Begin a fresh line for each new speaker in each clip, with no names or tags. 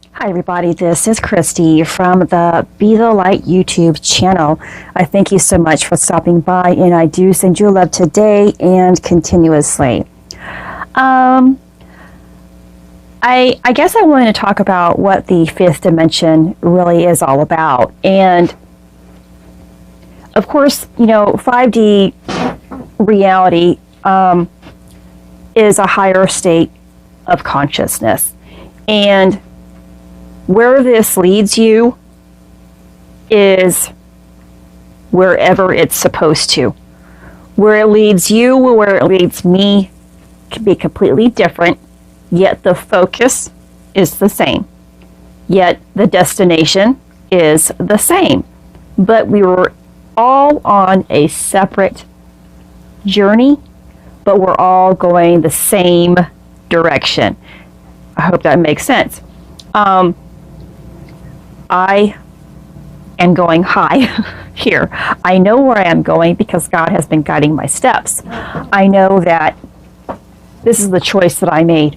Hi everybody, this is Christy from the Be the Light YouTube channel. I thank you so much for stopping by, and I do send you love today and continuously. I guess I wanted to talk about what the fifth dimension really is all about. And of course, 5D reality is a higher state of consciousness. And where this leads you is wherever it's supposed to. Where it leads you, where it leads me, can be completely different, yet the focus is the same. Yet the destination is the same. But we were all on a separate journey, but we're all going the same direction. I hope that makes sense. I am going high here. I know where I am going because God has been guiding my steps. I know that this is the choice that I made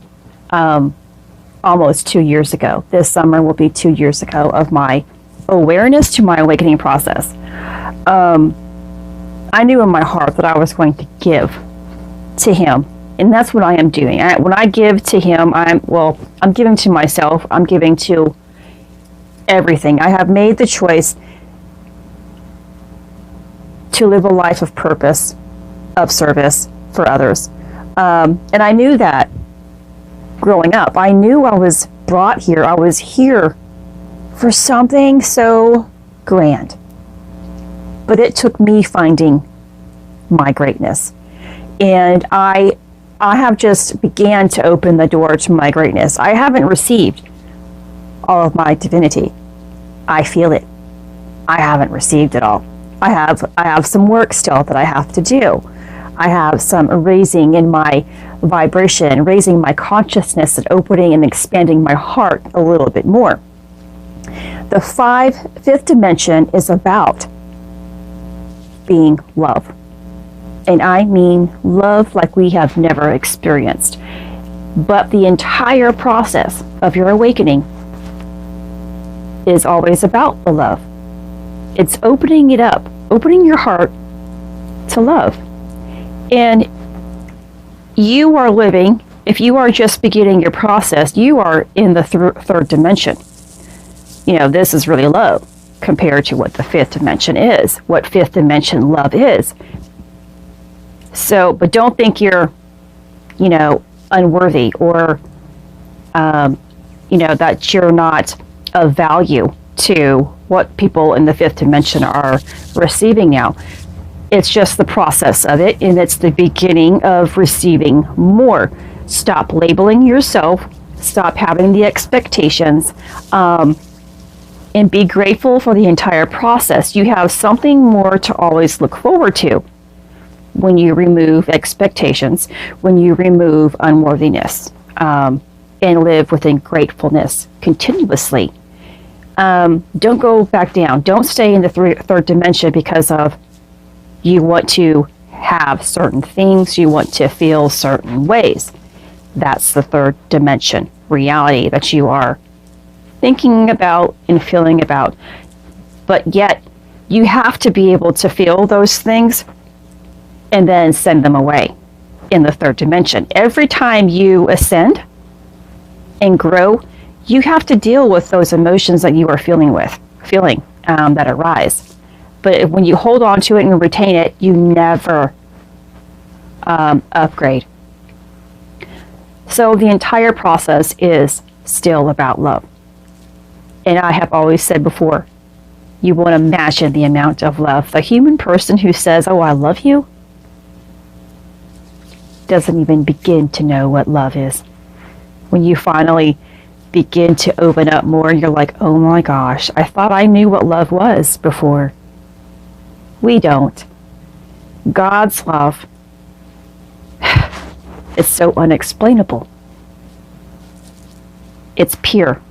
almost 2 years ago. This summer will be 2 years ago of my awareness to my awakening process. I knew in my heart that I was going to give to Him, and that's what I am doing. When I give to Him, I'm giving to myself. I'm giving to everything. I have made the choice to live a life of purpose, of service for others. And I knew that growing up. I knew I was brought here. I was here for something so grand. But it took me finding my greatness. And I have just began to open the door to my greatness. I haven't received all of my divinity. I feel it. I haven't received it all. I have some work still that I have to do. I have some raising in my vibration, raising my consciousness, and opening and expanding my heart a little bit more. The fifth dimension is about being love. And I mean love like we have never experienced. But the entire process of your awakening is always about the love. It's opening it up, opening your heart to love. And you are living, if you are just beginning your process, you are in the third dimension. This is really low compared to what the fifth dimension is, what fifth dimension love is. So, but don't think you're, unworthy or, that you're not of value to what people in the fifth dimension are receiving now. It's just the process of it, and it's the beginning of receiving more. Stop labeling yourself, stop having the expectations, and be grateful for the entire process. You have something more to always look forward to when you remove expectations, when you remove unworthiness, and live within gratefulness continuously. Don't go back down. Don't stay in the third dimension because of you want to have certain things, you want to feel certain ways. That's the third dimension reality that you are thinking about and feeling about. But yet, you have to be able to feel those things and then send them away in the third dimension. Every time you ascend and grow, you have to deal with those emotions that you are feeling that arise. But when you hold on to it and retain it, you never upgrade. So the entire process is still about love. And I have always said before, you won't imagine the amount of love. The human person who says, "Oh, I love you," doesn't even begin to know what love is. When you finally begin to open up more, you're like, "Oh my gosh, I thought I knew what love was before." We don't. God's love is so unexplainable. It's pure.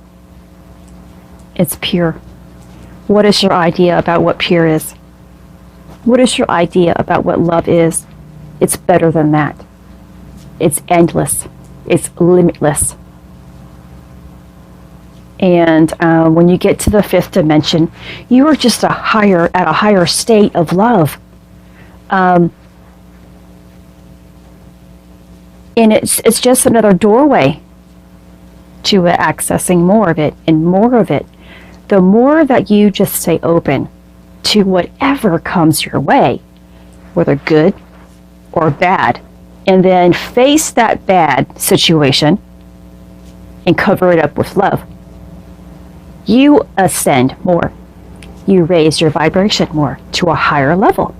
It's pure. What is your idea about what pure is? What is your idea about what love is? It's better than that. It's endless. It's limitless. And when you get to the fifth dimension, you are just at a higher state of love. And it's just another doorway to accessing more of it and more of it. The more that you just stay open to whatever comes your way, whether good or bad, and then face that bad situation and cover it up with love, you ascend more. You raise your vibration more to a higher level,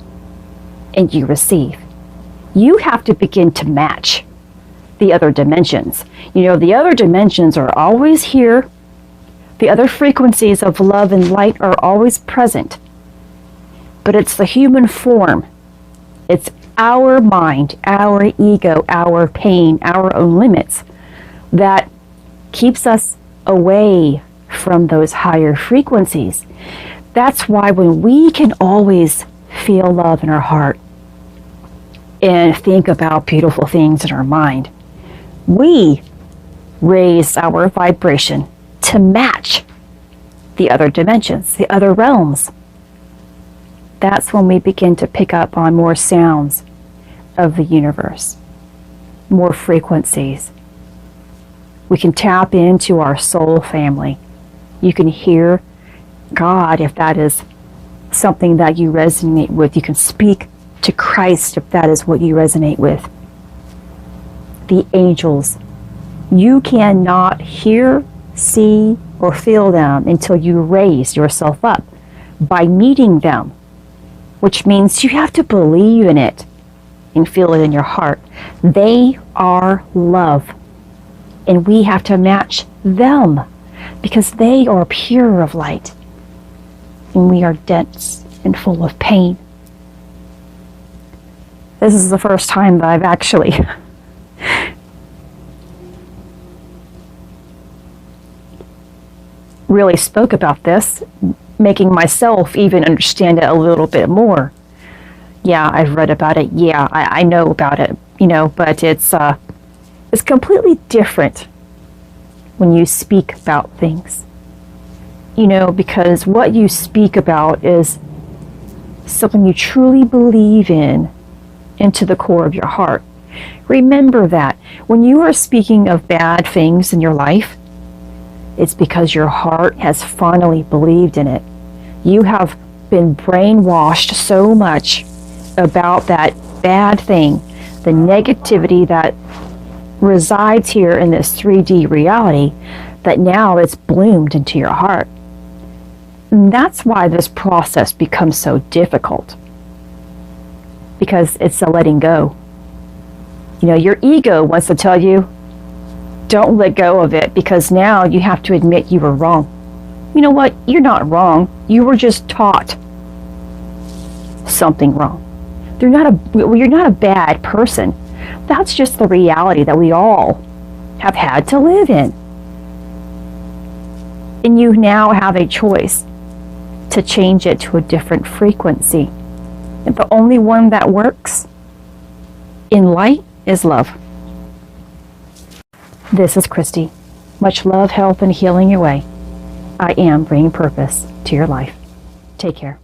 and you receive. You have to begin to match the other dimensions. You know, the other dimensions are always here. The other frequencies of love and light are always present. But it's the human form. It's our mind, our ego, our pain, our own limits that keeps us away from those higher frequencies. That's why when we can always feel love in our heart and think about beautiful things in our mind, we raise our vibration to match the other dimensions, the other realms. That's when we begin to pick up on more sounds of the universe, more frequencies. We can tap into our soul family. You can hear God if that is something that you resonate with. You can speak to Christ if that is what you resonate with. The angels. You cannot hear, see, or feel them until you raise yourself up by meeting them, which means you have to believe in it and feel it in your heart. They are love, and we have to match them because they are pure of light, and we are dense and full of pain. This is the first time that I've actually really spoke about this, making myself even understand it a little bit more. Yeah, I've read about it. Yeah, I know about it, but it's completely different when you speak about things, because what you speak about is something you truly believe in into the core of your heart. Remember that when you are speaking of bad things in your life, it's because your heart has finally believed in it. You have been brainwashed so much about that bad thing, the negativity that resides here in this 3D reality, that now it's bloomed into your heart. And that's why this process becomes so difficult, because it's a letting go. Your ego wants to tell you, don't let go of it, because now you have to admit you were wrong. You know what? You're not wrong. You were just taught something wrong. You're not a bad person. That's just the reality that we all have had to live in. And you now have a choice to change it to a different frequency. And the only one that works in light is love. This is Christy. Much love, health, and healing your way. I am bringing purpose to your life. Take care.